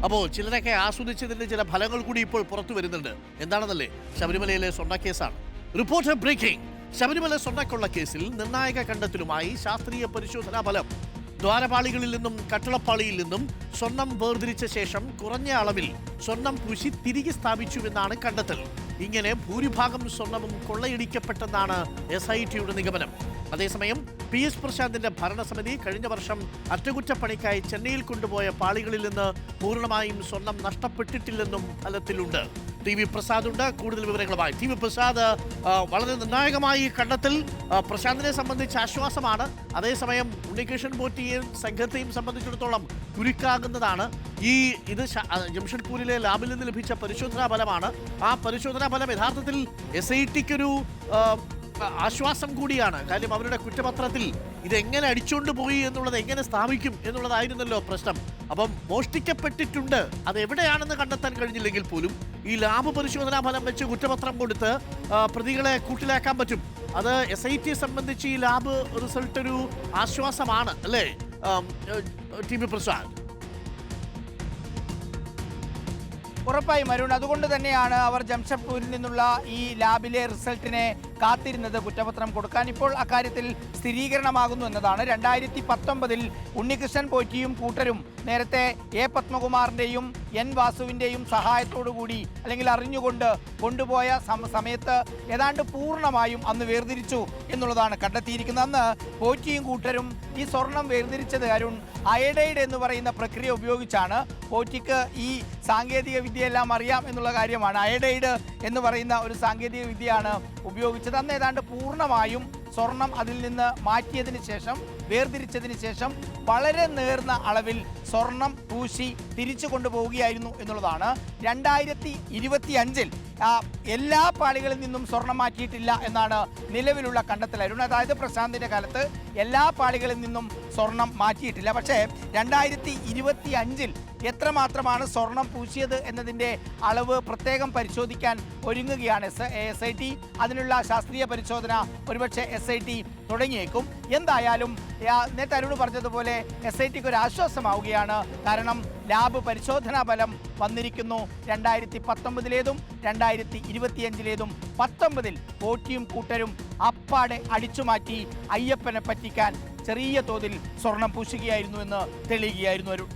അപ്പോൾ ചിലരൊക്കെ ആസ്വദിച്ചതിന്റെ ചില ഫലങ്ങൾ കൂടി ഇപ്പോൾ പുറത്തു വരുന്നുണ്ട്. എന്താണെന്നല്ലേ? ശബരിമലയിലെ സ്വർണ്ണ കേസാണ്. Reporter breaking. ശബരിമല സ്വർണ്ണക്കൊള്ള കേസിൽ നിർണായക കണ്ടെത്തലുമായി ശാസ്ത്രീയ പരിശോധനാ ഫലം. ദ്വാരപാളികളിൽ നിന്നും കട്ടളപ്പാളിയിൽ നിന്നും സ്വർണം വേർതിരിച്ച ശേഷം കുറഞ്ഞ അളവിൽ സ്വർണം പൂശി തിരികെ സ്ഥാപിച്ചുവെന്നാണ് കണ്ടെത്തൽ. ഇങ്ങനെ ഭൂരിഭാഗം സ്വർണവും കൊള്ളയടിക്കപ്പെട്ടെന്നാണ് SITയുടെ നിഗമനം. അതേസമയം PS പ്രശാന്തിന്റെ ഭരണസമിതി കഴിഞ്ഞ വർഷം അറ്റകുറ്റപ്പണിക്കായി ചെന്നൈയിൽ കൊണ്ടുപോയ പാളികളിൽ നിന്ന് പൂർണ്ണമായും സ്വർണം നഷ്ടപ്പെട്ടിട്ടില്ലെന്നും ഫലത്തിലുണ്ട്. TV പ്രസാദ് ഉണ്ട് കൂടുതൽ വിവരങ്ങളുമായി. TV പ്രസാദ്, വളരെ നിർണായകമായി കണ്ടെത്തൽ പ്രശാന്തിനെ സംബന്ധിച്ച് ആശ്വാസമാണ്. അതേസമയം ഉണ്ണികൃഷ്ണൻ പോറ്റിയെയും സംഘത്തെയും സംബന്ധിച്ചിടത്തോളം കുരുക്കാകുന്നതാണ്. ഇത് ജംഷഡ്പൂരിലെ ലാബിൽ നിന്ന് ലഭിച്ച പരിശോധനാ ഫലമാണ്. ആ പരിശോധനാ ഫലം യഥാർത്ഥത്തിൽ SITക്കൊരു ആശ്വാസം കൂടിയാണ്. കാര്യം അവരുടെ കുറ്റപത്രത്തിൽ ഇതെങ്ങനെ അടിച്ചുകൊണ്ട് പോയി എന്നുള്ളത് എങ്ങനെ സ്ഥാപിക്കും എന്നുള്ളതായിരുന്നല്ലോ പ്രശ്നം. അപ്പം മോഷ്ടിക്കപ്പെട്ടിട്ടുണ്ട്, അതെവിടെയാണെന്ന് കണ്ടെത്താൻ കഴിഞ്ഞില്ലെങ്കിൽ പോലും ഈ ലാബ് പരിശോധനാ ഫലം വെച്ച് കുറ്റപത്രം കൊടുത്ത് പ്രതികളെ കൂട്ടിലാക്കാൻ പറ്റും. അത് SITയെ സംബന്ധിച്ച് ഈ ലാബ് റിസൾട്ട് ഒരു ആശ്വാസമാണ് അല്ലേ TV പ്രസാദ്? ഉറപ്പായും അരുൺ, അതുകൊണ്ട് തന്നെയാണ് അവർ ജംഷഡ്പൂരിൽ നിന്നുള്ള ഈ ലാബിലെ റിസൾട്ടിനെ കാത്തിരുന്നത് കുറ്റപത്രം കൊടുക്കാൻ. ഇപ്പോൾ അക്കാര്യത്തിൽ സ്ഥിരീകരണമാകുന്നു എന്നതാണ്. 2019 ഉണ്ണികൃഷ്ണൻ പോറ്റിയും കൂട്ടരും നേരത്തെ A പത്മകുമാറിൻ്റെയും N വാസുവിൻ്റെയും സഹായത്തോടുകൂടി അല്ലെങ്കിൽ അറിഞ്ഞുകൊണ്ട് കൊണ്ടുപോയ സമയത്ത് ഏതാണ്ട് പൂർണ്ണമായും അന്ന് വേർതിരിച്ചു എന്നുള്ളതാണ് കണ്ടെത്തിയിരിക്കുന്നത്. അന്ന് പോറ്റിയും കൂട്ടരും ഈ സ്വർണം വേർതിരിച്ചത് അരുൺ അയഡൈഡ് എന്ന് പറയുന്ന പ്രക്രിയ ഉപയോഗിച്ചാണ്. പോറ്റിക്ക് ഈ സാങ്കേതിക വിദ്യയെല്ലാം അറിയാം എന്നുള്ള കാര്യമാണ്. അയഡൈഡ് എന്ന് പറയുന്ന ഒരു സാങ്കേതിക വിദ്യയാണ് ഉപയോഗിച്ചത്. അന്ന് ഏതാണ്ട് പൂർണ്ണമായും സ്വർണം അതിൽ നിന്ന് മാറ്റിയതിന് ശേഷം വേർതിരിച്ചതിന് ശേഷം വളരെ നേർന്ന അളവിൽ സ്വർണം പൂശി തിരിച്ചു കൊണ്ടുപോവുകയായിരുന്നു എന്നുള്ളതാണ്. 2025 എല്ലാ പാളികളിൽ നിന്നും സ്വർണം മാറ്റിയിട്ടില്ല എന്നാണ് നിലവിലുള്ള കണ്ടെത്തലായിരുന്നു. അതായത് പ്രശാന്തിൻ്റെ കാലത്ത് എല്ലാ പാളികളിൽ നിന്നും സ്വർണം മാറ്റിയിട്ടില്ല. പക്ഷേ 2025 എത്രമാത്രമാണ് സ്വർണം പൂശിയത് എന്നതിൻ്റെ അളവ് പ്രത്യേകം പരിശോധിക്കാൻ ഒരുങ്ങുകയാണ് SIT. അതിനുള്ള ശാസ്ത്രീയ പരിശോധന ഒരുപക്ഷെ SIT തുടങ്ങിയേക്കും. എന്തായാലും നേരത്തെ അരുൺ പറഞ്ഞതുപോലെ SITക്ക് ഒരു ആശ്വാസമാവുകയാണ്. കാരണം ലാബ് പരിശോധനാ ഫലം വന്നിരിക്കുന്നു. 2019 2025 19 പോറ്റിയും കൂട്ടരും അപ്പാടെ അടിച്ചുമാറ്റി അയ്യപ്പനെ പറ്റിക്കാൻ ചെറിയ തോതിൽ സ്വർണം പൂശുകയായിരുന്നു എന്ന് തെളിയുകയായിരുന്നു അരുൺ.